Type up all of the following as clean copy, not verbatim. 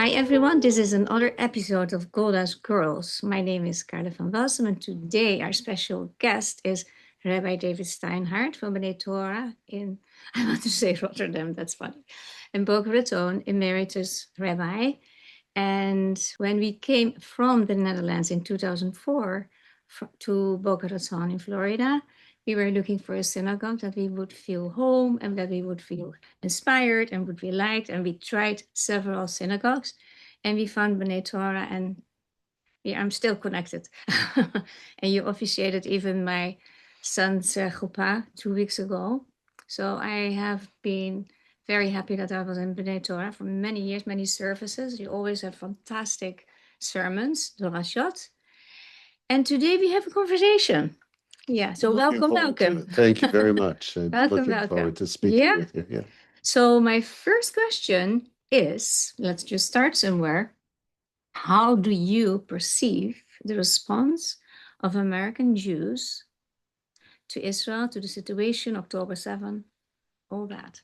Hi everyone, this is another episode of Golda's Girls. My name is Carla van Walsum, and today our special guest is Rabbi David Steinhardt from B'nai Torah in, I want to say Rotterdam, that's funny, in Boca Raton, Emeritus Rabbi. And when we came from the Netherlands in 2004 to Boca Raton in Florida, we were looking for a synagogue that we would feel home and that we would feel inspired and would be liked. And we tried several synagogues and we found B'nai Torah, and yeah, I'm still connected. And you officiated even my son's chuppah 2 weeks ago. So I have been very happy that I was in B'nai Torah for many years, many services. You always have fantastic sermons, Dorashot. And today we have a conversation. Yeah, so welcome. Thank you very much. Welcome. Forward to speaking with you. Yeah. So my first question is, let's just start somewhere. How do you perceive the response of American Jews to Israel, to the situation, October 7, all that?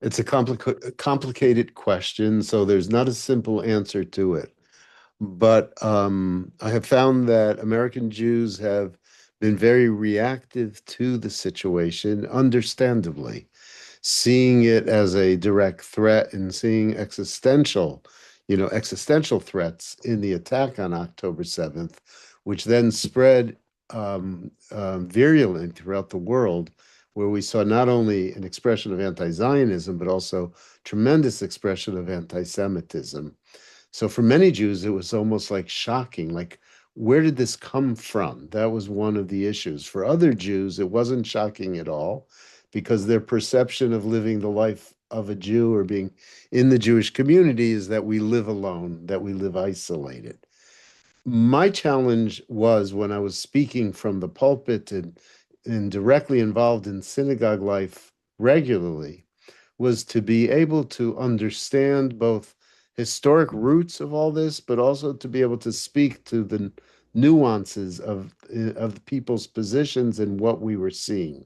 It's a complicated question, so there's not a simple answer to it. But I have found that American Jews have been very reactive to the situation, understandably, seeing it as a direct threat and seeing existential threats in the attack on October 7th, which then spread virulent throughout the world, where we saw not only an expression of anti-Zionism, but also tremendous expression of anti-Semitism. So for many Jews, it was almost like shocking, like, where did this come from? That was one of the issues. For other Jews, it wasn't shocking at all, because their perception of living the life of a Jew or being in the Jewish community is that we live alone, that we live isolated. My challenge was, when I was speaking from the pulpit and directly involved in synagogue life regularly, was to be able to understand both historic roots of all this, but also to be able to speak to the nuances of the people's positions and what we were seeing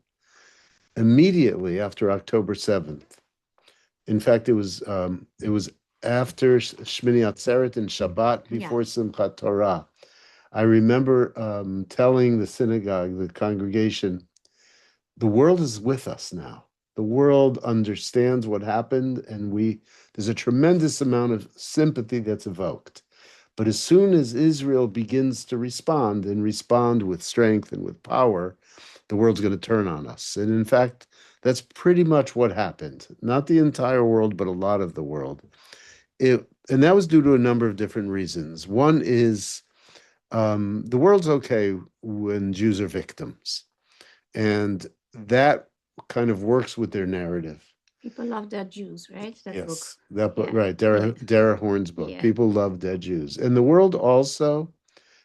immediately after October 7th. In fact, it was after Shmini Atzeret and Shabbat, before Simchat Torah. I remember telling the synagogue, the congregation, the world is with us now. The world understands what happened, and there's a tremendous amount of sympathy that's evoked. But as soon as Israel begins to respond, and respond with strength and with power, the world's going to turn on us. And in fact, that's pretty much what happened. Not the entire world, but a lot of the world. And that was due to a number of different reasons. One is the world's okay when Jews are victims. And that kind of works with their narrative. People love dead Jews, right? Yes, that book, right. Dara Horn's book. Yeah. People love dead Jews. And the world also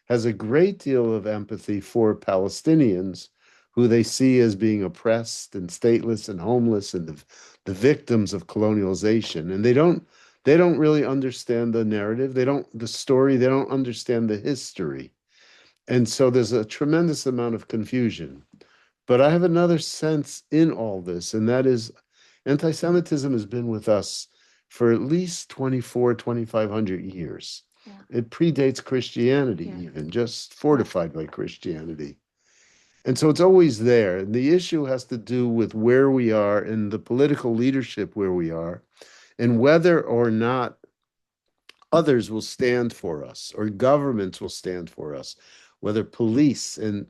has a great deal of empathy for Palestinians, who they see as being oppressed and stateless and homeless and the victims of colonialization. And they don't really understand the narrative. The story. They don't understand the history. And so there's a tremendous amount of confusion. But I have another sense in all this, and that is anti-Semitism has been with us for at least 2,500 years. Yeah. It predates Christianity, even, just fortified by Christianity. And so it's always there. And the issue has to do with where we are in the political leadership, where we are, and whether or not others will stand for us, or governments will stand for us, whether police and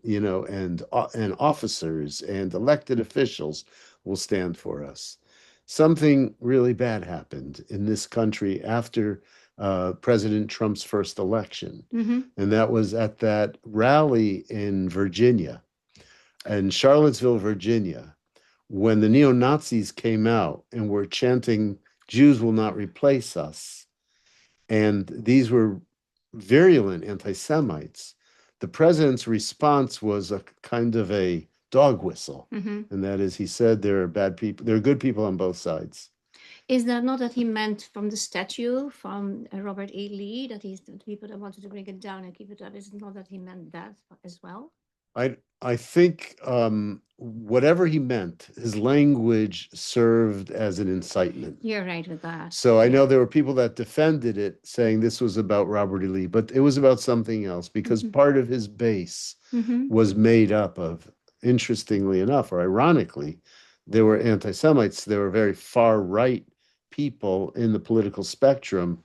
officers and elected officials will stand for us. Something really bad happened in this country after President Trump's first election. Mm-hmm. And that was at that rally in Virginia, in Charlottesville, Virginia, when the neo-Nazis came out and were chanting, "Jews will not replace us." And these were virulent anti-Semites. The president's response was a kind of a dog whistle. Mm-hmm. And that is, he said, there are bad people, there are good people on both sides. Is that not that he meant from the statue from Robert E. Lee, that he's the people that wanted to bring it down and keep it up? Is it not that he meant that as well? I think whatever he meant, his language served as an incitement. You're right with that. So I know there were people that defended it, saying this was about Robert E. Lee, but it was about something else because part of his base was made up of, interestingly enough, or ironically, there were anti-Semites. There were very far right people in the political spectrum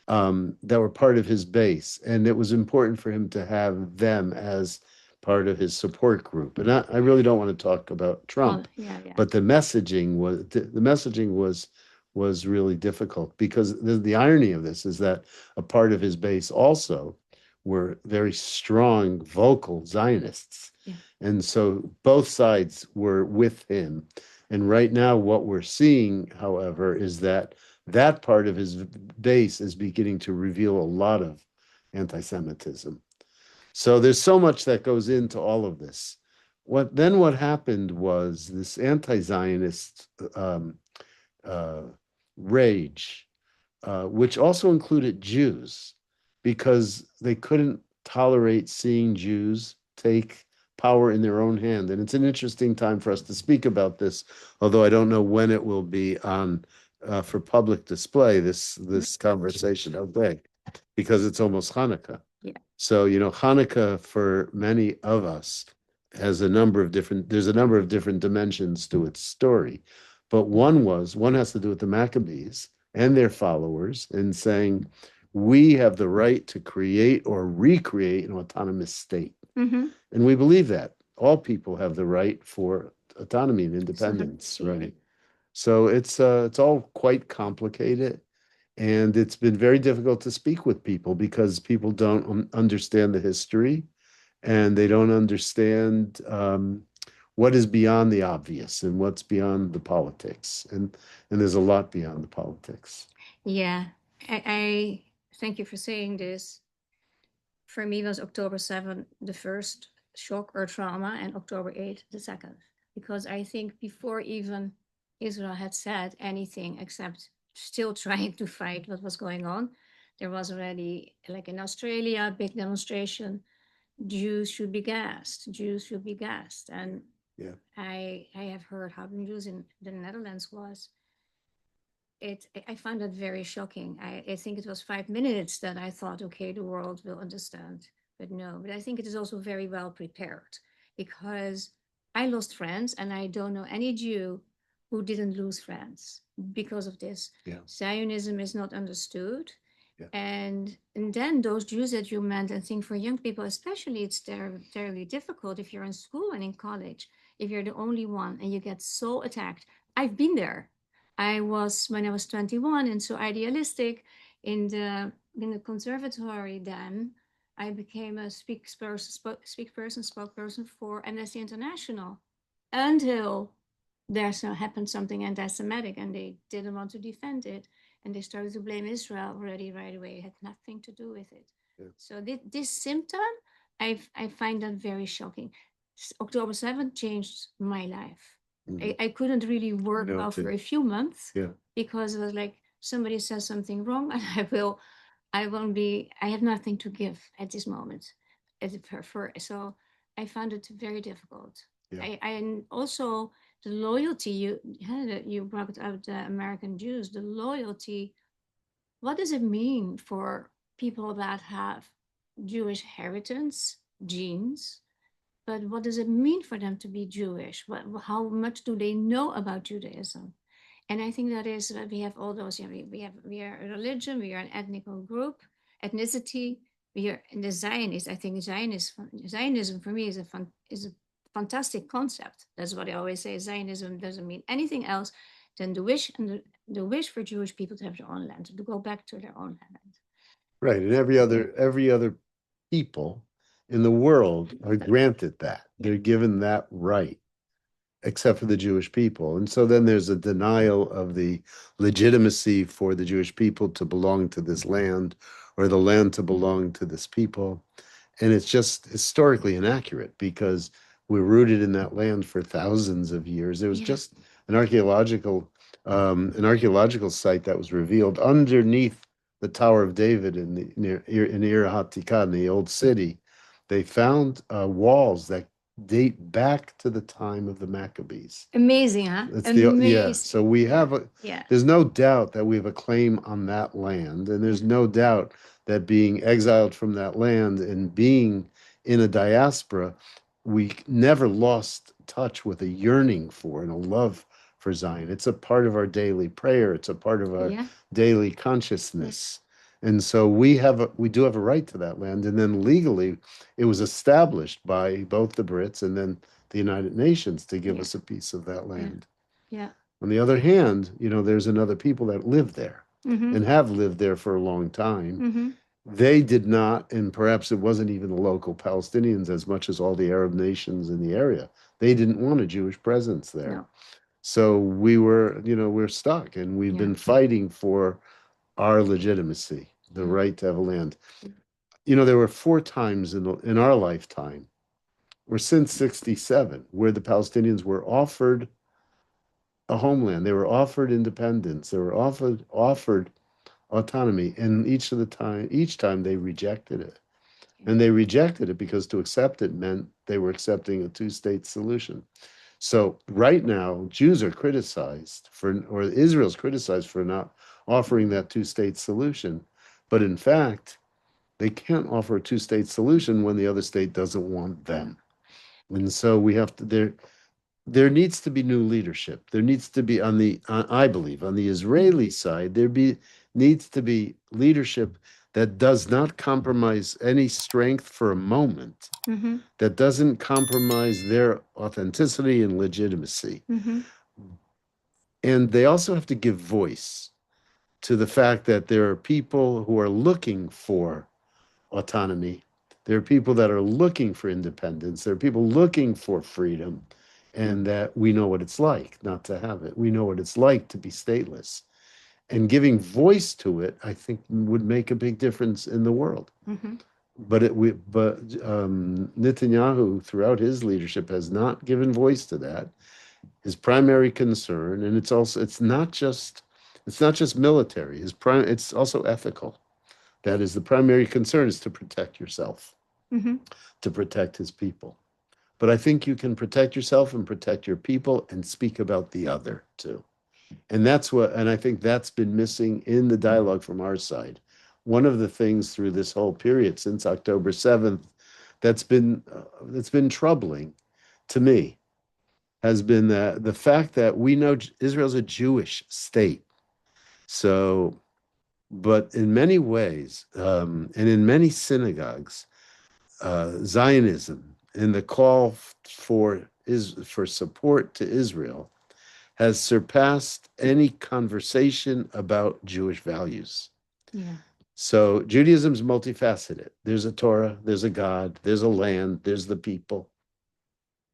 that were part of his base, and it was important for him to have them as part of his support group. And I really don't want to talk about Trump, but the messaging was really difficult because the irony of this is that a part of his base also were very strong, vocal Zionists. And so both sides were with him. And right now, what we're seeing, however, is that that part of his base is beginning to reveal a lot of anti-Semitism. So there's so much that goes into all of this. What happened was this anti-Zionist uh, rage, which also included Jews, because they couldn't tolerate seeing Jews take power in their own hand. And it's an interesting time for us to speak about this, although I don't know when it will be on for public display, this conversation, okay, because it's almost Hanukkah. So, Hanukkah for many of us there's a number of different dimensions to its story. But one has to do with the Maccabees and their followers in saying, we have the right to create or recreate an autonomous state. And we believe that all people have the right for autonomy and independence, right? So it's all quite complicated, and it's been very difficult to speak with people because people don't understand the history, and they don't understand what is beyond the obvious and what's beyond the politics, and there's a lot beyond the politics. Yeah, I thank you for saying this. For me, was October 7th the first shock or trauma, and October 8th the second, because I think before even Israel had said anything except still trying to fight what was going on, there was already, like in Australia, big demonstration. Jews should be gassed. Jews should be gassed. And I have heard how the news in the Netherlands was. I found that very shocking. I think it was 5 minutes that I thought, okay, the world will understand. But no, but I think it is also very well prepared, because I lost friends, and I don't know any Jew who didn't lose friends because of this. Zionism is not understood. And then those Jews that you meant, I think for young people especially, it's terribly difficult if you're in school and in college, if you're the only one and you get so attacked. I've been there. When I was 21 and so idealistic in the conservatory. Then I became a spokesperson for Amnesty International, until happened something anti-Semitic and they didn't want to defend it, and they started to blame Israel already right away. It had nothing to do with it. So this symptom, I find that very shocking. October 7th changed my life. I couldn't really work well for a few months, because it was like somebody says something wrong, and I have nothing to give at this moment. So I found it very difficult. And also the loyalty you brought out, the American Jews, the loyalty. What does it mean for people that have Jewish heritage, genes, but what does it mean for them to be Jewish? How much do they know about Judaism? And I think that is that we have all those. We are a religion. We are an ethnical group, ethnicity. We are in the Zionist. I think Zionism for me is a fantastic concept. That's what I always say. Zionism doesn't mean anything else than the wish the wish for Jewish people to have their own land, to go back to their own land. Right, and every other people in the world are granted that. They're given that right, except for the Jewish people. And so then there's a denial of the legitimacy for the Jewish people to belong to this land, or the land to belong to this people. And it's just historically inaccurate, because we're rooted in that land for thousands of years. There was just an archaeological site that was revealed underneath the Tower of David in Ir HaTikah, in the old city, They found walls that date back to the time of the Maccabees. Amazing, huh? It's Amazing. so we have Yeah. there's no doubt that we have a claim on that land, and there's no doubt that being exiled from that land and being in a diaspora, we never lost touch with a yearning for and a love for Zion. It's a part of our daily prayer. It's a part of our daily consciousness. And so we do have a right to that land. And then legally, it was established by both the Brits and then the United Nations to give us a piece of that land. Yeah. On the other hand, there's another people that live there and have lived there for a long time. They did not, and perhaps it wasn't even the local Palestinians as much as all the Arab nations in the area. They didn't want a Jewish presence there. No. So we're stuck, and we've been fighting for our legitimacy, the right to have a land. There were 4 times in our lifetime, or since 67, where the Palestinians were offered a homeland. They were offered independence. They were offered autonomy, and each time they rejected it. And they rejected it because to accept it meant they were accepting a 2-state solution. So right now, Jews are criticized or Israel's criticized for not offering that 2-state solution. But in fact, they can't offer a 2-state solution when the other state doesn't want them. And so we have to, there needs to be new leadership. There needs to be I believe, on the Israeli side, needs to be leadership that does not compromise any strength for a moment, that doesn't compromise their authenticity and legitimacy. And they also have to give voice to the fact that there are people who are looking for autonomy. There are people that are looking for independence. There are people looking for freedom, and that we know what it's like not to have it. We know what it's like to be stateless. And giving voice to it, I think, would make a big difference in the world. But Netanyahu, throughout his leadership, has not given voice to that. His primary concern, and it's not just military. It's also ethical. That is, the primary concern is to protect yourself, to protect his people. But I think you can protect yourself and protect your people and speak about the other too. And I think that's been missing in the dialogue from our side. One of the things through this whole period since October 7th that's been troubling to me has been the fact that we know Israel's a Jewish state. So, but in many ways, and in many synagogues, Zionism and the call for support to Israel has surpassed any conversation about Jewish values. So Judaism's multifaceted. There's a Torah, there's a God, there's a land, there's the people.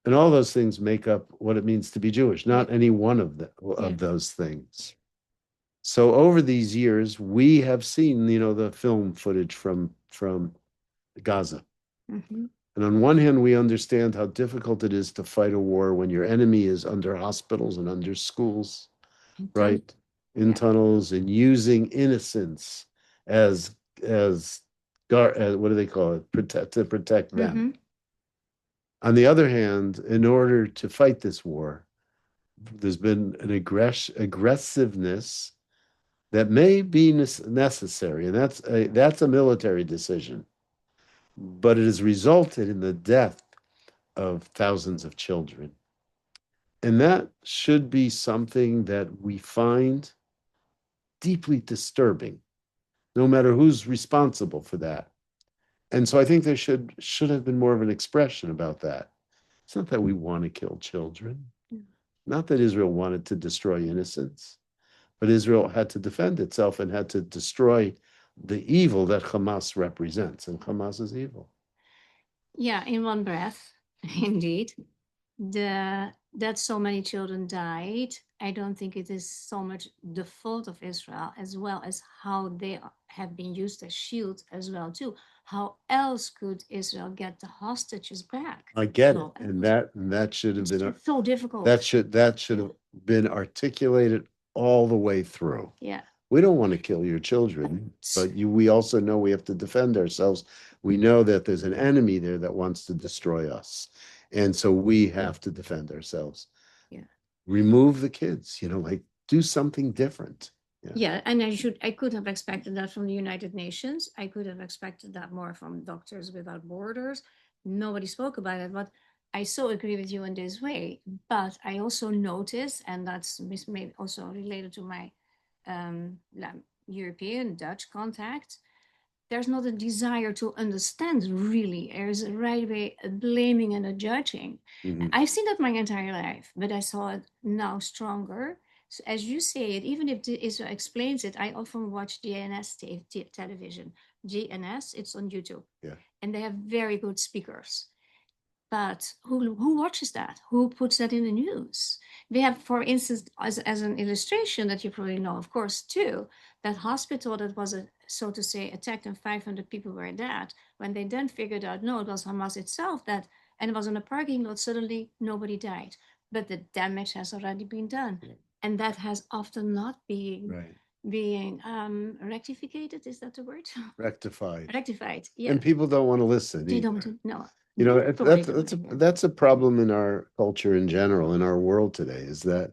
And all those things make up what it means to be Jewish, not any one of those things. So over these years, we have seen, the film footage from Gaza. And on one hand, we understand how difficult it is to fight a war when your enemy is under hospitals and under schools, right? In tunnels, and using innocence as what do they call it? To protect them. On the other hand, in order to fight this war, there's been an aggressiveness that may be necessary, and that's a military decision. But it has resulted in the death of thousands of children. And that should be something that we find deeply disturbing, no matter who's responsible for that. And so I think there should have been more of an expression about that. It's not that we want to kill children, not that Israel wanted to destroy innocents, but Israel had to defend itself and had to destroy the evil that Hamas represents, and Hamas is evil. Yeah, in one breath, indeed. That so many children died, I don't think it is so much the fault of Israel, as well as how they have been used as shields as well too. How else could Israel get the hostages back? I get it, and that should have been so difficult. That should have been articulated all the way through. Yeah. We don't want to kill your children, but we also know we have to defend ourselves. We know that there's an enemy there that wants to destroy us. And so we have to defend ourselves. Yeah. Remove the kids, like do something different. Yeah, and I could have expected that from the United Nations. I could have expected that more from Doctors Without Borders. Nobody spoke about it, but I so agree with you in this way. But I also notice, and that's maybe also related to my European Dutch contacts, there's not a desire to understand really. There's a right way a blaming and a judging. Mhm. I've seen that my entire life, but I saw it now stronger. So as you say it, even if Israel explains it, I often watch GNS television. GNS, it's on YouTube. Yeah. And they have very good speakers. But who watches that? Who puts that in the news? We have, for instance, as an illustration that you probably know, of course, too, that hospital that was, so to say, attacked and 500 people were dead. When they then figured out, no, it was Hamas itself that, and it was in a parking lot, suddenly nobody died. But the damage has already been done. And that has often not been being rectificated. Is that the word? Rectified. Rectified, yeah. And people don't want to listen. They either. don't know. That's a problem in our culture in general, in our world today, is that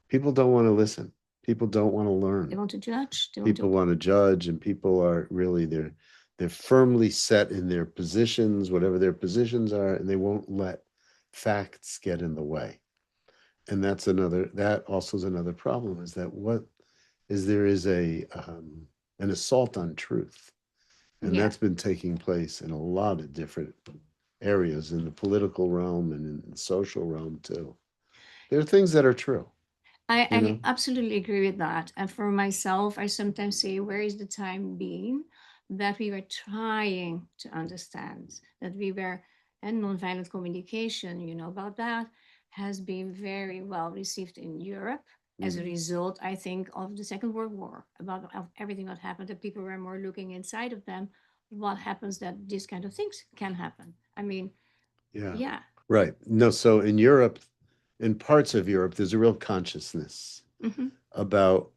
people don't want to listen. People don't want to learn. They want to judge. People want to judge, and people are really they're firmly set in their positions, whatever their positions are, and they won't let facts get in the way. And that also is another problem, is that there is an assault on truth. And that's been taking place in a lot of different areas, in the political realm and in the social realm too. There are things that are true. I absolutely agree with that. And for myself, I sometimes say, where is the time being that we were trying to understand, that we were, and nonviolent communication, about that, has been very well received in Europe as a result, I think, of the Second World War, about everything that happened, that people were more looking inside of them, what happens that these kind of things can happen. I mean, yeah. Right. No, so in Europe, in parts of Europe, there's a real consciousness about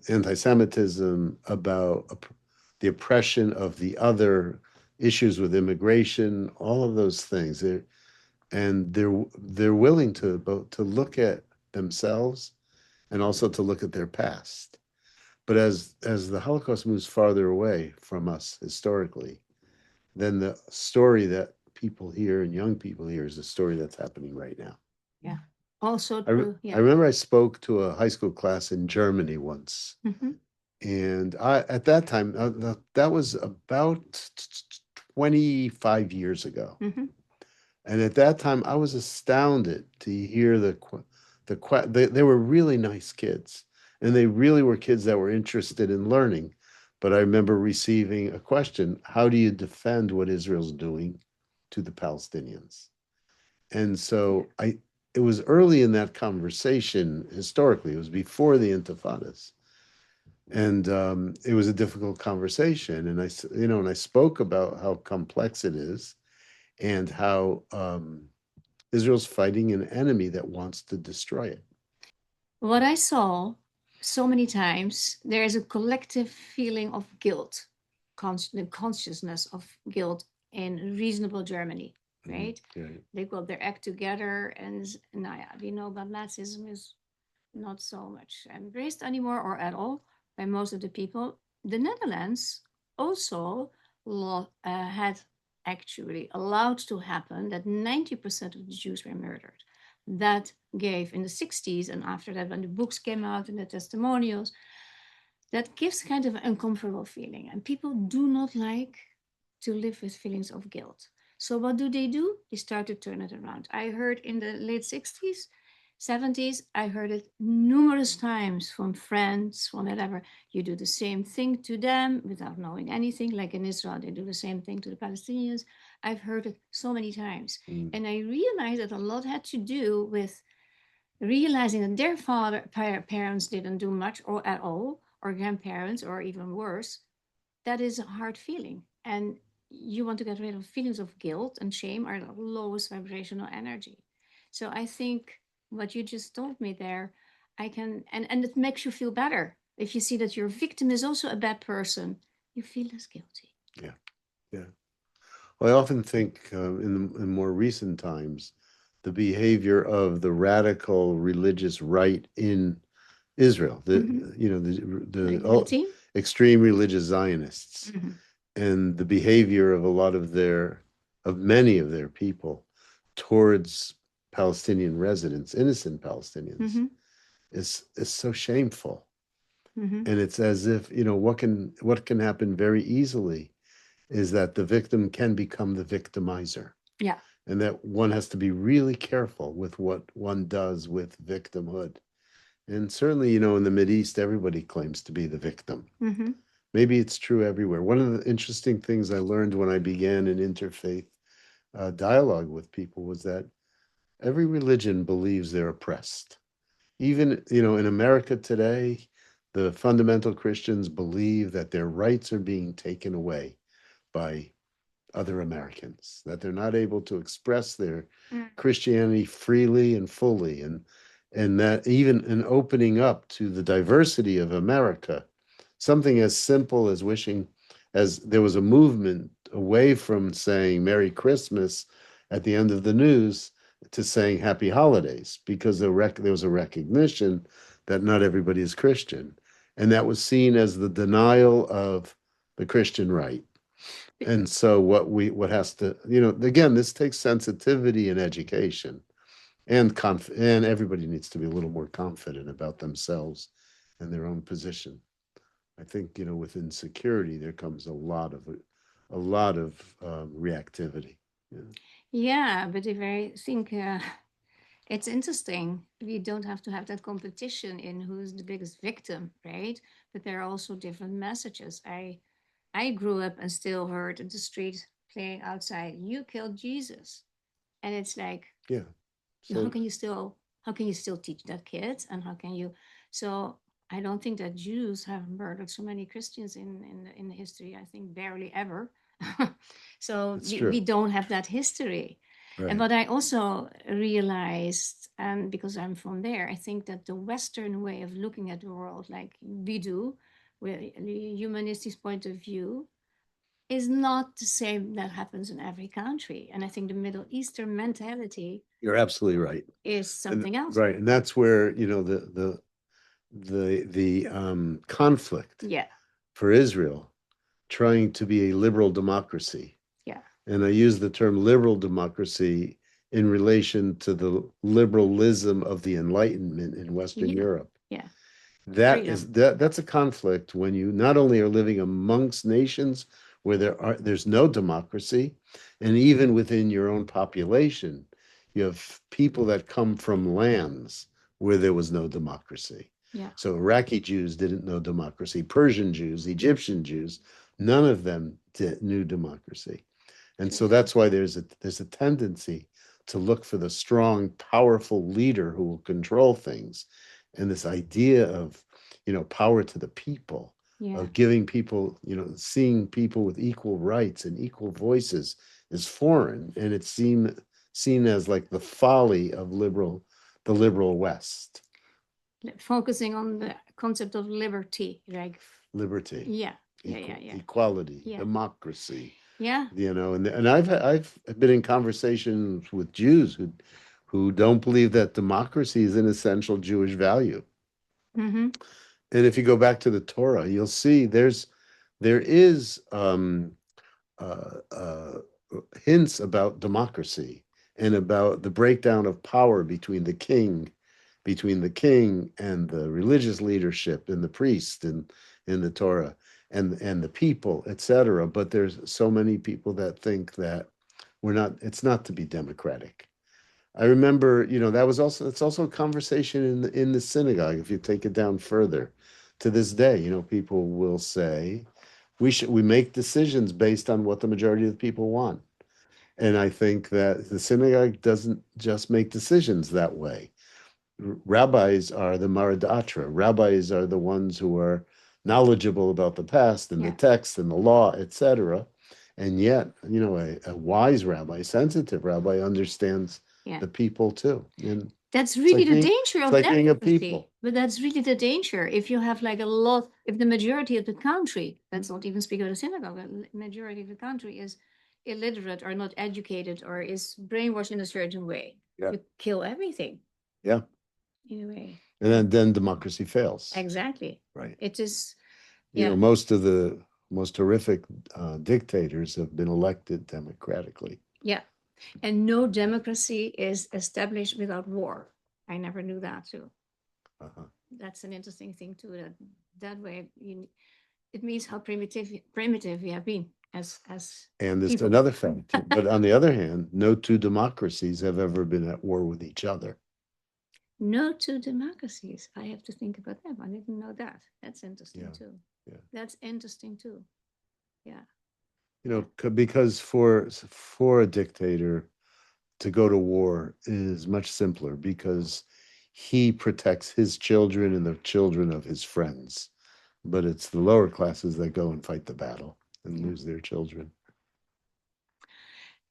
anti-Semitism, about the oppression of the other, issues with immigration, all of those things. They're willing to both to look at themselves and also to look at their past. But as the Holocaust moves farther away from us historically, then the story that people hear and young people hear is the story that's happening right now. Yeah. Also true. I remember I spoke to a high school class in Germany once. And at that time, that was about 25 years ago. And at that time, I was astounded to hear they were really nice kids. And they really were kids that were interested in learning. But I remember receiving a question, how do you defend what Israel's doing to the Palestinians? And so it was early in that conversation, historically, it was before the Intifadas. And it was a difficult conversation. And I spoke about how complex it is and how Israel's fighting an enemy that wants to destroy it. What I saw so many times, there is a collective feeling of guilt, the consciousness of guilt in reasonable Germany, right? They got their act together, and we know that Nazism is not so much embraced anymore or at all by most of the people. The Netherlands also had actually allowed to happen that 90% of the Jews were murdered. That gave in the 60s, and after that, when the books came out and the testimonials, that gives kind of an uncomfortable feeling. And people do not like to live with feelings of guilt. So what do? They start to turn it around. I heard in the late 60s, 70s, I heard it numerous times from friends, from whatever. You do the same thing to them without knowing anything. Like in Israel, they do the same thing to the Palestinians. I've heard it so many times. And I realized that a lot had to do with realizing that their parents didn't do much or at all, or grandparents, or even worse. That is a hard feeling. And you want to get rid of feelings of guilt and shame are the lowest vibrational energy. So I think what you just told me there, I can, and it makes you feel better. If you see that your victim is also a bad person, you feel less guilty. Yeah. Well, I often think in more recent times, the behavior of the radical religious right in Israel, Like the the team? extreme religious Zionists, and the behavior of many of their people towards Palestinian residents, innocent Palestinians, is so shameful. And it's as if, what can happen very easily is that the victim can become the victimizer. Yeah. And that one has to be really careful with what one does with victimhood. And certainly, in the Mideast, everybody claims to be the victim. Maybe it's true everywhere. One of the interesting things I learned when I began an interfaith dialogue with people was that every religion believes they're oppressed. Even, in America today, the fundamental Christians believe that their rights are being taken away by other Americans, that they're not able to express their Christianity freely and fully, and that even in opening up to the diversity of America, something as simple as as there was a movement away from saying Merry Christmas at the end of the news to saying Happy Holidays, because there was a recognition that not everybody is Christian, and that was seen as the denial of the Christian right. And so what has to, again, this takes sensitivity and education, and everybody needs to be a little more confident about themselves and their own position. I think, with insecurity there comes a lot of reactivity. Yeah, but if I think it's interesting, we don't have to have that competition in who's the biggest victim, right? But there are also different messages. I grew up and still heard in the street playing outside, "You killed Jesus," and it's like, Yeah. how So can you still teach that kid, and how can you? So I don't think that Jews have murdered so many Christians in history. I think barely ever. So it's we true. don't have that history. And Right. but I also realized, and because I'm from there, I think that the Western way of looking at the world, like we do, with a humanistic point of view, is not the same that happens in every country. And I think the Middle Eastern mentality You're absolutely right. is something else. Right. And that's where, the conflict Yeah. for Israel trying to be a liberal democracy. Yeah. And I use the term liberal democracy in relation to the liberalism of the Enlightenment in Western Yeah. Europe. Yeah. That's a conflict when you not only are living amongst nations where there's no democracy, and even within your own population, you have people that come from lands where there was no democracy. Yeah. So Iraqi Jews didn't know democracy, Persian Jews, Egyptian Jews, none of them knew democracy. And so that's why there's a tendency to look for the strong, powerful leader who will control things. And this idea of, power to the people, Yeah. of giving people, seeing people with equal rights and equal voices is foreign. And it's seen as like the folly of the liberal West. Focusing on the concept of liberty, like Liberty, yeah, yeah. equality, Yeah. democracy. Yeah. And I've been in conversations with Jews who don't believe that democracy is an essential Jewish value. Mm-hmm. And if you go back to the Torah, you'll see there is uh, uh, hints about democracy and about the breakdown of power between the king and the religious leadership and the priest and in the Torah and the people, etc. But there's so many people that think that it's not to be democratic. I remember, it's also a conversation in the synagogue. If you take it down further, to this day, people will say we make decisions based on what the majority of the people want. And I think that the synagogue doesn't just make decisions that way. Rabbis are the Maradatra. Rabbis are the ones who are knowledgeable about the past and the text and the law, etc. And yet, a wise rabbi, sensitive rabbi, understands the people too. And that's really the danger of like being a democracy. people. But that's really the danger. If you have like if the majority of the country, let's not even speak of the synagogue, the majority of the country is illiterate or not educated or is brainwashed in a certain way, Yeah. you kill everything. Yeah. In a way. And then democracy fails. Exactly. Right. It is. You know, most of the most horrific dictators have been elected democratically. Yeah. And no democracy is established without war. I never knew that too. That's an interesting thing too. That way, it means how primitive we have been as and there's people. Another fact. But on the other hand, no two democracies have ever been at war with each other. No two democracies. I have to think about that. I didn't know that. That's interesting too. Yeah. That's interesting too. Yeah. You know, because for a dictator to go to war is much simpler because he protects his children and the children of his friends. But it's the lower classes that go and fight the battle and lose their children.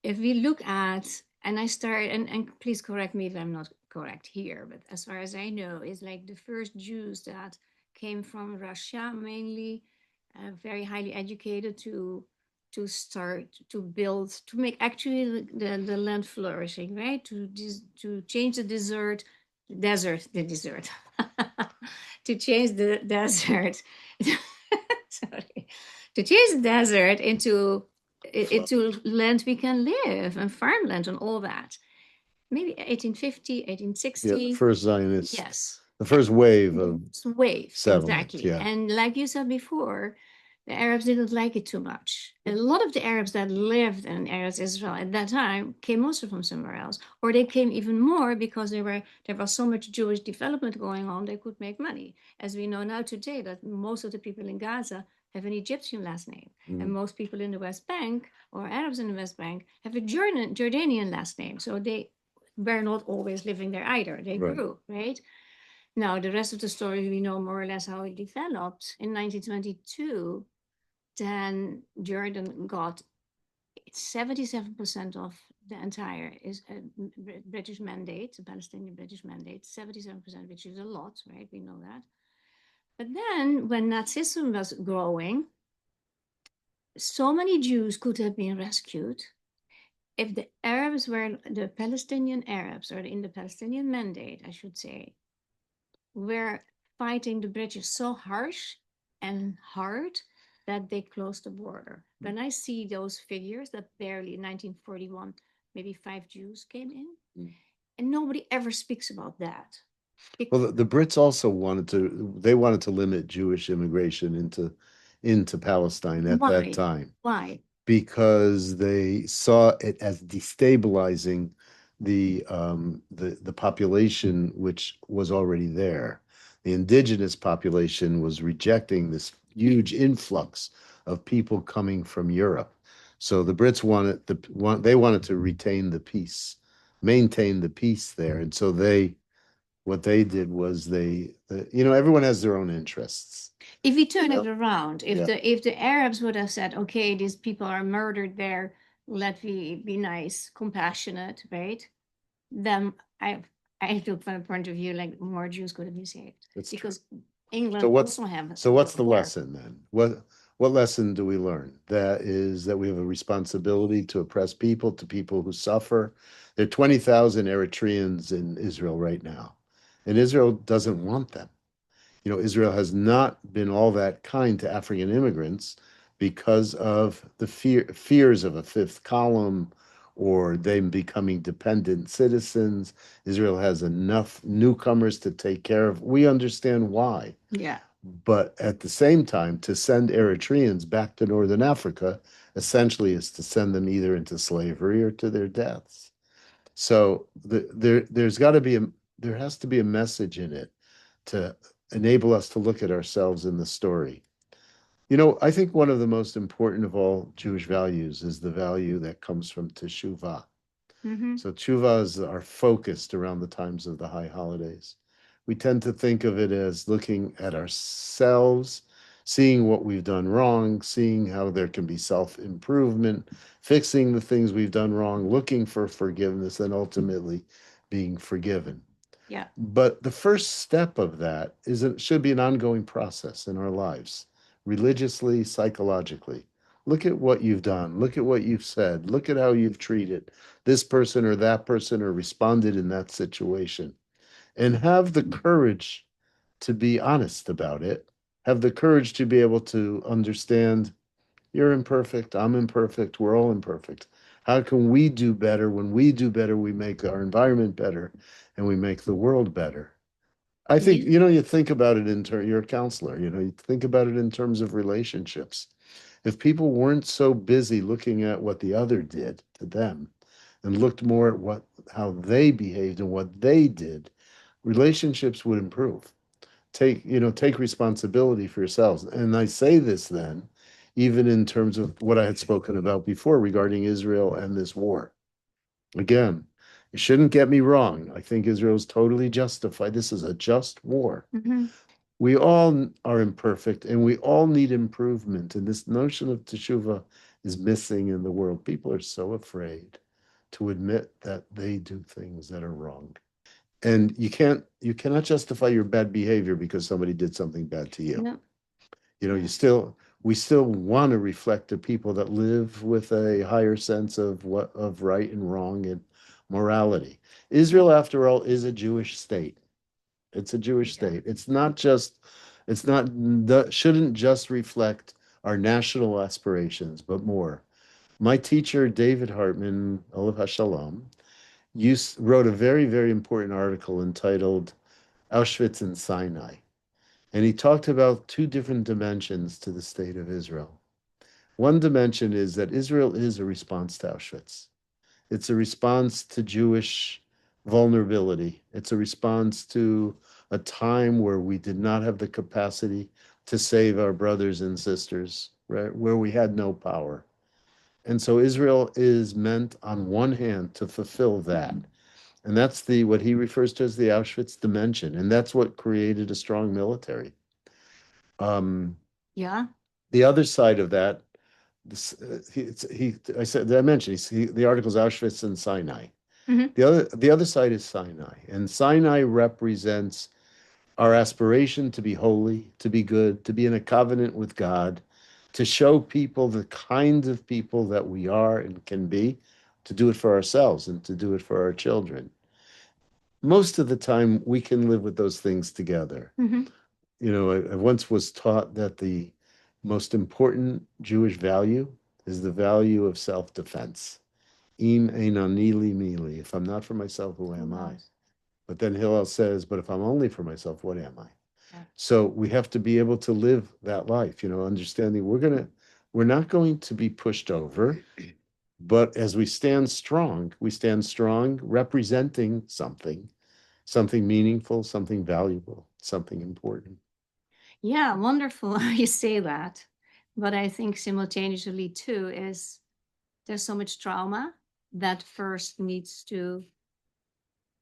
If we look at, and I start, and please correct me if I'm not correct here, but as far as I know, it's like the first Jews that came from Russia, mainly very highly educated to start to build, to make actually the land flourishing, right? To change the desert, to change the desert, sorry, to change the desert into land we can live and farmland and all that. Maybe 1850, 1860. Yeah, the first Zionist. Yes. The first wave of settlement. Exactly. Yeah. And like you said before, the Arabs didn't like it too much. And a lot of the Arabs that lived in Eretz Israel at that time came also from somewhere else, or they came even more because there was so much Jewish development going on, they could make money. As we know now today, that most of the people in Gaza have an Egyptian last name, and most people in the West Bank or Arabs in the West Bank have a Jordanian last name. So they were not always living there either. They grew, right? Now, the rest of the story, we know more or less how it developed. In 1922, then Jordan got 77% of the entire British mandate, the Palestinian British mandate, 77%, which is a lot, right? We know that. But then when Nazism was growing, so many Jews could have been rescued if the Arabs were, the Palestinian Arabs, or in the Palestinian mandate, I should say, were fighting the British so harsh and hard that they closed the border. When I see those figures that barely in 1941, maybe 5 Jews came in, and nobody ever speaks about that. Well, the Brits also wanted to limit Jewish immigration into Palestine at that time. Why? Because they saw it as destabilizing the population which was already there. The indigenous population was rejecting this huge influx of people coming from Europe. So the Brits wanted to retain the peace, maintain the peace there. And so what they did was everyone has their own interests. If we turn it around, if the Arabs would have said, okay, these people are murdered there, let me be nice, compassionate, right? Then I look from a point of view like more Jews could have been saved. That's because true. England So also have. So what's the lesson then? What lesson do we learn? That is that we have a responsibility to oppress people who suffer. There are 20,000 Eritreans in Israel right now, and Israel doesn't want them. You know, Israel has not been all that kind to African immigrants because of the fears of a fifth column or them becoming dependent citizens. Israel has enough newcomers to take care of. We understand why. Yeah. But at the same time, to send Eritreans back to Northern Africa essentially is to send them either into slavery or to their deaths. So there has to be a message in it to enable us to look at ourselves in the story. You know, I think one of the most important of all Jewish values is the value that comes from teshuvah. So teshuvahs are focused around the times of the high holidays. We tend to think of it as looking at ourselves, seeing what we've done wrong, seeing how there can be self-improvement, fixing the things we've done wrong, looking for forgiveness, and ultimately being forgiven. Yeah. But the first step of that should be an ongoing process in our lives, religiously, psychologically. Look at what you've done. Look at what you've said. Look at how you've treated this person or that person or responded in that situation. And have the courage to be honest about it. Have the courage to be able to understand you're imperfect, I'm imperfect, we're all imperfect. How can we do better? When we do better, we make our environment better and we make the world better. I think, Ye- you think about it in terms, you're a counselor, you think about it in terms of relationships. If people weren't so busy looking at what the other did to them and looked more at how they behaved and what they did, relationships would improve. Take responsibility for yourselves. And I say this then, even in terms of what I had spoken about before regarding Israel and this war. Again, you shouldn't get me wrong. I think Israel is totally justified. This is a just war. Mhm. We all are imperfect and we all need improvement. And this notion of teshuvah is missing in the world. People are so afraid to admit that they do things that are wrong. And you cannot justify your bad behavior because somebody did something bad to you. No. We still want to reflect the people that live with a higher sense of right and wrong and morality. Israel, after all, is a Jewish state. It's a Jewish state. Shouldn't just reflect our national aspirations, but more. My teacher, David Hartman, Olav HaShalom, wrote a very, very important article entitled Auschwitz and Sinai. And he talked about two different dimensions to the state of Israel. One dimension is that Israel is a response to Auschwitz. It's a response to Jewish vulnerability. It's a response to a time where we did not have the capacity to save our brothers and sisters, right? Where we had no power. And so Israel is meant on one hand to fulfill that. And that's what he refers to as the Auschwitz dimension. And that's what created a strong military. Yeah. The other side of that, I mentioned the article's Auschwitz and Sinai. Mhm. The other side is Sinai, and Sinai represents our aspiration to be holy, to be good, to be in a covenant with God, to show people the kind of people that we are and can be, to do it for ourselves and to do it for our children. Most of the time, we can live with those things together. Mhm. I once was taught that the most important Jewish value is the value of self-defense. Im einani li mili. If I'm not for myself, who am I? But then Hillel says, but if I'm only for myself, what am I? Yeah. So we have to be able to live that life, understanding we're not going to be pushed over, but as we stand strong representing something meaningful, something valuable, something important. Yeah, wonderful how you say that. But I think simultaneously too is there's so much trauma that first needs to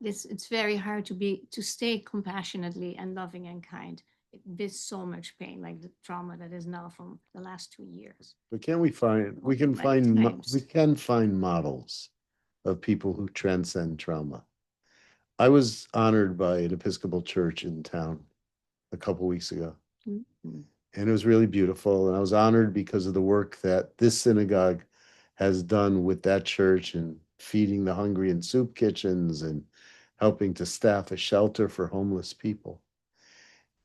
it's very hard to stay compassionately and loving and kind with so much pain, like the trauma that is now from the last 2 years. But can we find we can Many find times. we can find models of people who transcend trauma. I was honored by an Episcopal church in town a couple weeks ago, Mhm. and it was really beautiful. And I was honored because of the work that this synagogue has done with that church and feeding the hungry in soup kitchens and helping to staff a shelter for homeless people.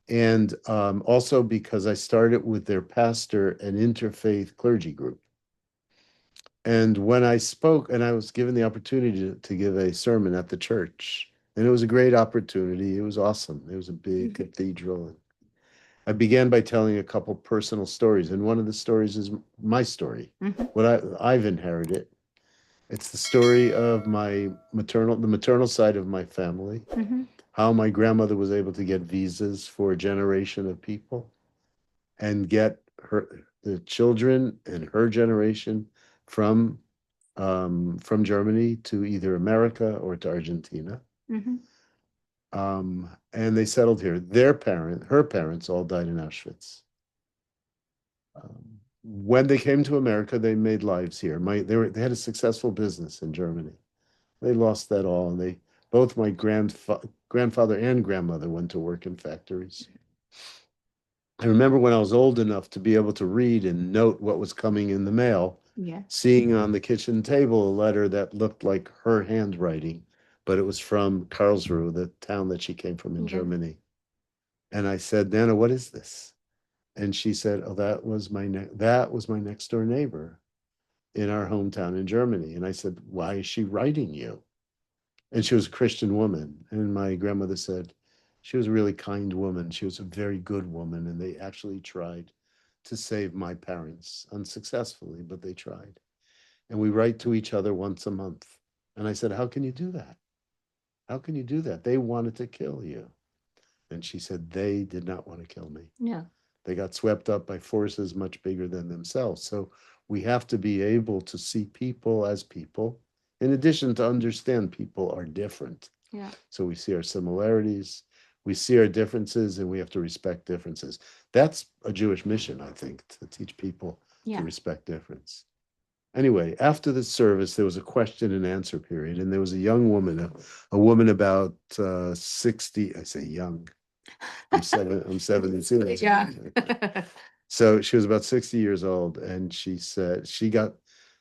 And also because I started with their pastor an interfaith clergy group. And when I spoke, and I was given the opportunity to give a sermon at the church, and it was a great opportunity. It was awesome. It was a big cathedral. I began by telling a couple personal stories, and one of the stories is my story, Mhm. what I've inherited. It's the story of the maternal side of my family, Mhm. how my grandmother was able to get visas for a generation of people and get the children in her generation from from Germany to either America or to Argentina. Mhm. And they settled here. Her parents all died in Auschwitz. When they came to America, they made lives here. They had a successful business in Germany. They lost that all, and both my grandfather and grandmother went to work in factories. I remember when I was old enough to be able to read and note what was coming in the mail, Yeah. seeing on the kitchen table a letter that looked like her handwriting, but it was from Karlsruhe, the town that she came from in Yeah. Germany. And I said, Nana, what is this? And she said, oh, that was my next door neighbor in our hometown in Germany. And I said, why is she writing you? And she was a Christian woman. And my grandmother said, she was a really kind woman. She was a very good woman. And they actually tried to save my parents unsuccessfully, but they tried. And we write to each other once a month. And I said, how can you do that? How can you do that? They wanted to kill you. And she said, they did not want to kill me. No. They got swept up by forces much bigger than themselves. So we have to be able to see people as people, in addition to understand people are different. Yeah. So we see our similarities, we see our differences, and we have to respect differences. That's a Jewish mission, I think, to teach people to respect difference. Anyway, after the service, there was a question and answer period, and there was a young woman, a woman about 60. I say young. I'm 72. Yeah. So she was about 60 years old, and she said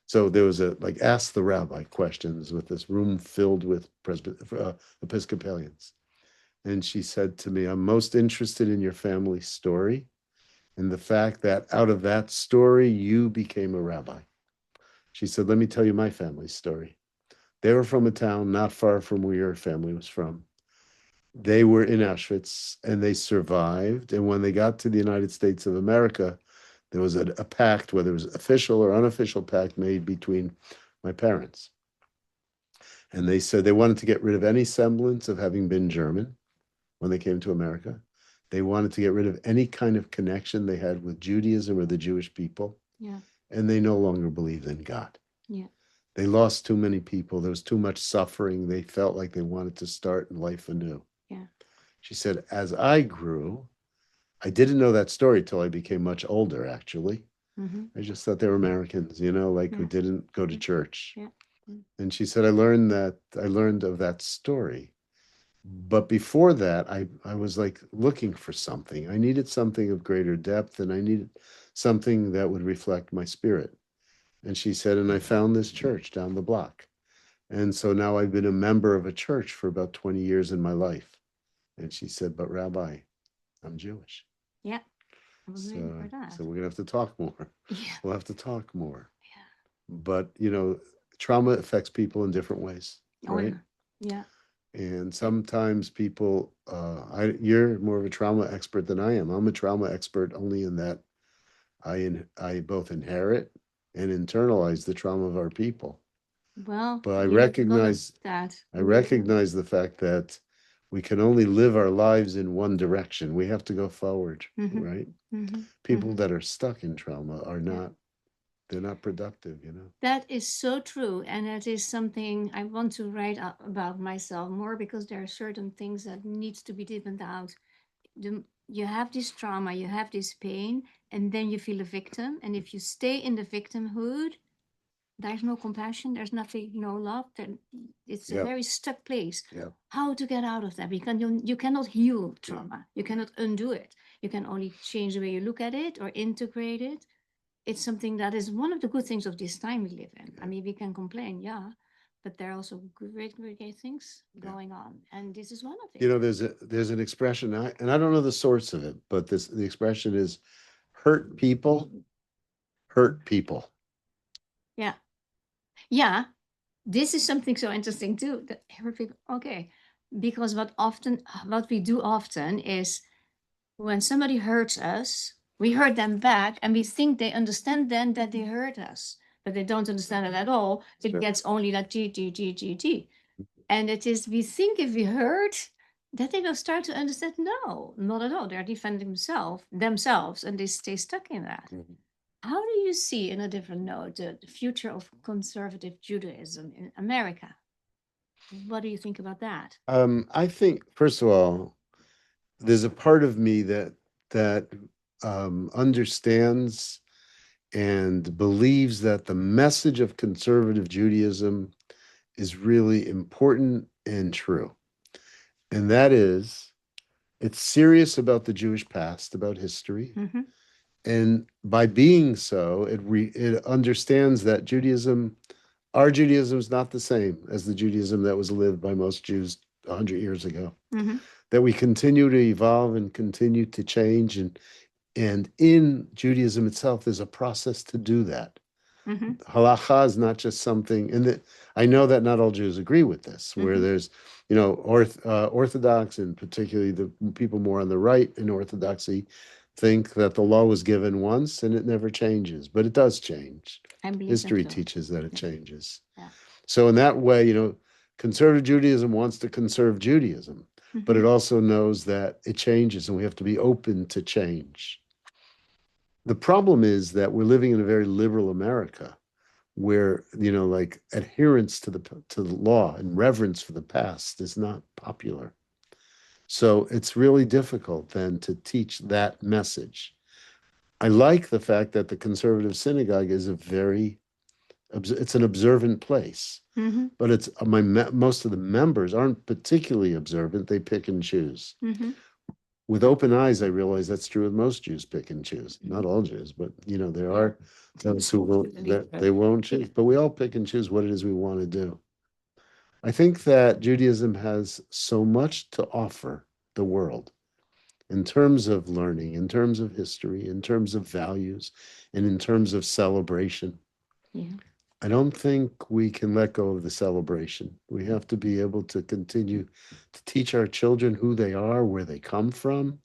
so there was a like ask the rabbi questions with this room filled with Episcopalians. And she said to me, I'm most interested in your family story and the fact that out of that story, you became a rabbi. She said, let me tell you my family story. They were from a town not far from where your family was from. They were in Auschwitz and they survived. And when they got to the United States of America, there was a pact, whether it was official or unofficial pact, made between my parents. And they said they wanted to get rid of any semblance of having been German when they came to America. They wanted to get rid of any kind of connection they had with Judaism or the Jewish people. Yeah. And they no longer believed in God. Yeah. They lost too many people. There was too much suffering. They felt like they wanted to start life anew. Yeah. She said, as I grew, I didn't know that story till I became much older, actually. Mm-hmm. I just thought they were Americans, like who didn't go to church. Yeah. And she said, I learned of that story. But before that, I was like looking for something. I needed something of greater depth, and I needed something that would reflect my spirit. And she said, and I found this church down the block. And so now I've been a member of a church for about 20 years in my life. And she said, but Rabbi, I'm Jewish. Yeah. I was waiting for that. So we're going to have to talk more. Yeah. We'll have to talk more. Yeah. But, trauma affects people in different ways, right? Yeah. And sometimes people, you're more of a trauma expert than I am. I'm a trauma expert only in that I both inherit and internalize the trauma of our people. Well, but I recognize that. I recognize the fact that we can only live our lives in one direction. We have to go forward, right? People that are stuck in trauma are not, they're not productive, That is so true. And that is something I want to write about myself more, because there are certain things that needs to be deepened out. You have this trauma, you have this pain, and then you feel a victim. And if you stay in the victimhood, there's no compassion, there's nothing, no love, then it's a very stuck place. How to get out of that? Because you cannot heal trauma, you cannot undo it. You can only change the way you look at it or integrate it. It's something that is one of the good things of this time we live in. I mean, we can complain, but there are also great things going on, and this is one of it. There's an expression, and I don't know the source of it, but the expression is hurt people hurt people. Yeah, this is something so interesting too. That hurt people, okay, because what we do often is, when somebody hurts us, we hurt them back, and we think they understand then that they hurt us, but they don't understand it at all. It gets only like G. And it is, we think if we hurt, that they will start to understand. No, not at all. They're defending themselves, and they stay stuck in that. How do you see, in a different note, the future of conservative Judaism in America? What do you think about that? I think, first of all, there's a part of me that understands and believes that the message of conservative Judaism is really important and true. And that is It's serious about the Jewish past, about history. Mm-hmm. And by being so, it understands that our Judaism is not the same as the Judaism that was lived by most Jews 100 years ago. Mm-hmm. That we continue to evolve and continue to change. And in Judaism itself, there's a process to do that. Mm-hmm. Halacha is not just something, and I know that not all Jews agree with this, where Mm-hmm. there's, Orthodox, and particularly the people more on the right in Orthodoxy, think that the law was given once and it never changes, but it does change. I believe that History too. teaches that it Yeah. changes. Yeah. So in that way, conservative Judaism wants to conserve Judaism, but Mm-hmm. it also knows that it changes and we have to be open to change. The problem is that we're living in a very liberal America where, like adherence to the law and reverence for the past is not popular. So it's really difficult then to teach that message. I like the fact that the conservative synagogue is it's an observant place, Mm-hmm. but most of the members aren't particularly observant. They pick and choose. Mm-hmm. With open eyes, I realize that's true with most Jews. Pick and choose. Not all Jews, but there are those who they won't choose. But we all pick and choose what it is we want to do. I think that Judaism has so much to offer the world in terms of learning, in terms of history, in terms of values, and in terms of celebration. Yeah. I don't think we can let go of the celebration. We have to be able to continue to teach our children who they are, where they come from,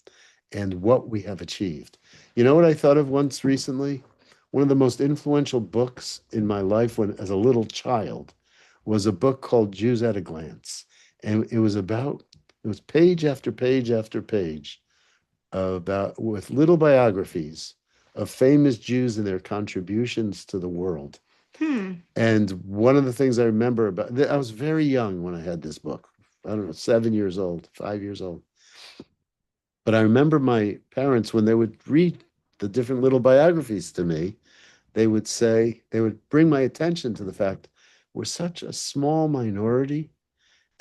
and what we have achieved. You know what I thought of once recently? One of the most influential books in my life as a little child was a book called Jews at a Glance. And it was page after page after page with little biographies of famous Jews and their contributions to the world. And one of the things I remember I was very young when I had this book. I don't know, 7 years old, 5 years old. But I remember my parents, when they would read the different little biographies to me, they would bring my attention to the fact we're such a small minority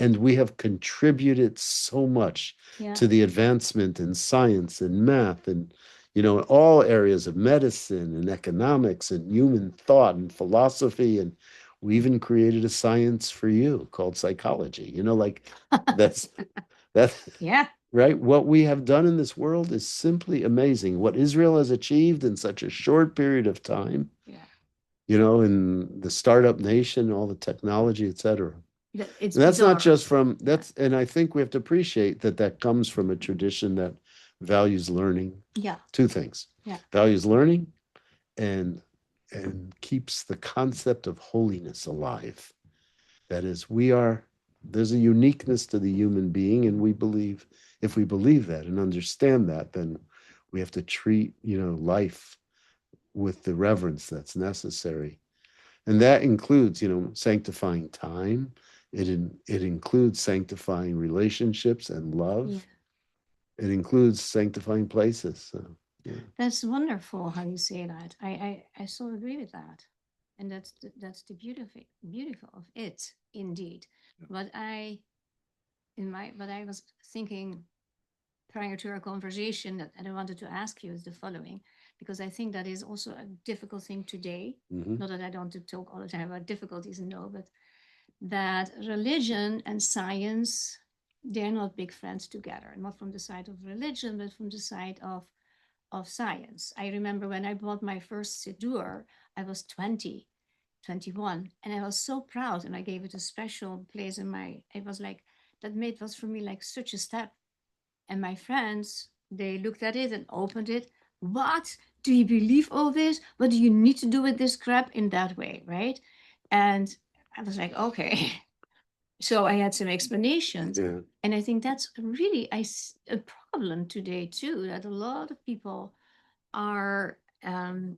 and we have contributed so much to the advancement in science and math and in all areas of medicine and economics and human thought and philosophy. And we even created a science for you called psychology. That's Yeah. right. What we have done in this world is simply amazing. What Israel has achieved in such a short period of time. Yeah. In the startup nation, all the technology, et cetera. It's And that's not bizarre. just and I think we have to appreciate that comes from a tradition that values learning. Yeah. Two things. Yeah. Values learning and keeps the concept of holiness alive. That is, there's a uniqueness to the human being, and if we believe that and understand that, then we have to treat, life with the reverence that's necessary. And that includes, sanctifying time. It includes sanctifying relationships and love. Yeah. It includes sanctifying places. So, yeah. That's wonderful how you say that. I so agree with that, and that's the beautiful of it indeed. What I was thinking prior to our conversation and I wanted to ask you is the following, because I think that is also a difficult thing today. Not that I don't want to talk all the time about difficulties, no, but that religion and science, they're not big friends together, not from the side of religion, but from the side of science. I remember when I bought my first Siddur, I was 20, 21, and I was so proud, and I gave it a special place it was like, was for me like such a step. And my friends, they looked at it and opened it. What? Do you believe all this? What do you need to do with this crap in that way, right? And I was like, okay. So I had some explanations. Yeah. And I think that's really a problem today, too, that a lot of people are,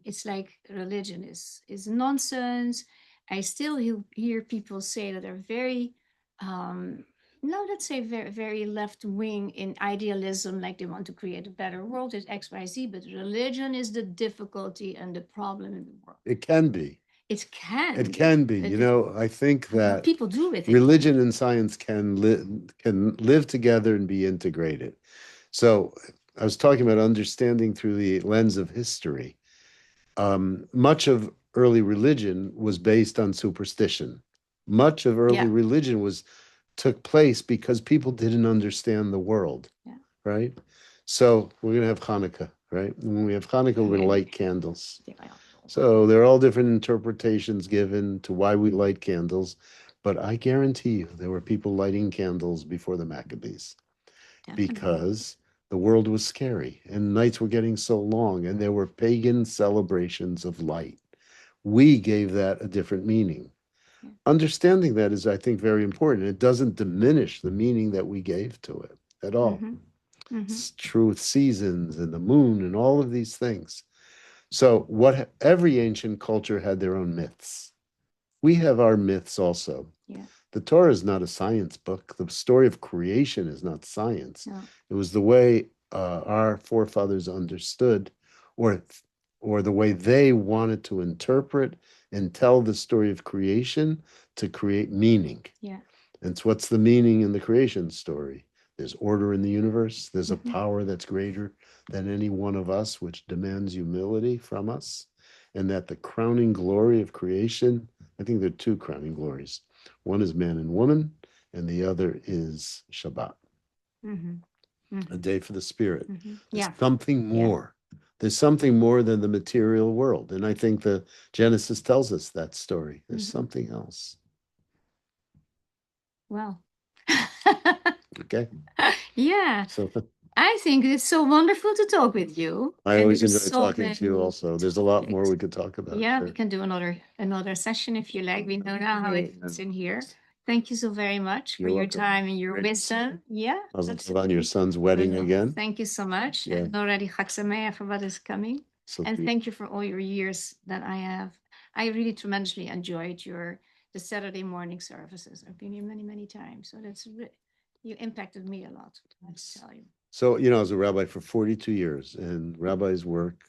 it's like religion is nonsense. I still hear people say that they're very, no, let's say very, very left wing in idealism, like they want to create a better world, it's XYZ, but religion is the difficulty and the problem in the world. It can be. It can. It can be. I think What that people do with it. religion and science can live together and be integrated. So I was talking about understanding through the lens of history. Much of early religion was based on superstition. Much of early religion took place because people didn't understand the world, right? So we're going to have Hanukkah, right? And when we have Hanukkah, we're going to light candles. So there are all different interpretations given to why we light candles, but I guarantee you there were people lighting candles before the Maccabees because the world was scary and nights were getting so long and there were pagan celebrations of light. We gave that a different meaning. Understanding that is, I think, very important. It doesn't diminish the meaning that we gave to it at all. It's true with seasons and the moon and all of these things. So every ancient culture had their own myths. We have our myths also. The Torah is not a science book. The story of creation is not science. It was the way our forefathers understood, or the way they wanted to interpret and tell the story of creation to create meaning. And so what's the meaning in the creation story? There's order in the universe. There's a power that's greater than any one of us, which demands humility from us. And that the crowning glory of creation, I think there are two crowning glories. One is man and woman, and the other is Shabbat, a day for the spirit. There's something more. There's something more than the material world. And I think the Genesis tells us that story. There's something else. Well. Okay. So I think it's so wonderful to talk with you. I always enjoy talking to you also. There's a lot more we could talk about. We can do another session if you like. We know now how it's in here. Thank you so very much for your time and your wisdom. On your son's wedding again. Thank you so much. And already Chag Sameach for what is coming. And thank you for all your years that I have. I really tremendously enjoyed the Saturday morning services. I've been here many, many times. So you impacted me a lot, I tell you. So, I was a rabbi for 42 years, and rabbis work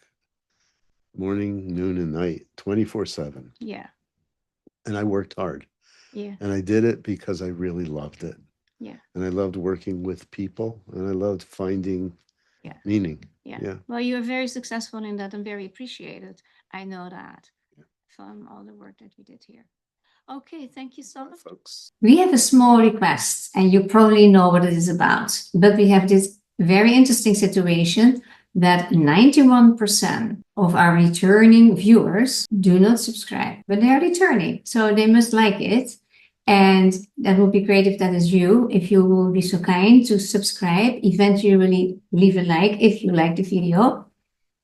morning, noon, and night, 24/7. And I worked hard. And I did it because I really loved it. And I loved working with people, and I loved finding meaning. Well, you are very successful in that and very appreciated. I know that from all the work that you did here. Okay, thank you so much. Folks. We have a small request, and you probably know what it is about. But we have this very interesting situation that 91% of our returning viewers do not subscribe, but they are returning, so they must like it. And that would be great if that is you, if you will be so kind to subscribe, eventually leave a like if you like the video,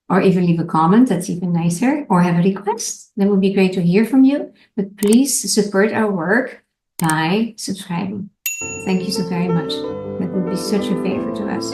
or even leave a comment, that's even nicer, or have a request. That would be great to hear from you. But please support our work by subscribing. Thank you so very much. That would be such a favor to us.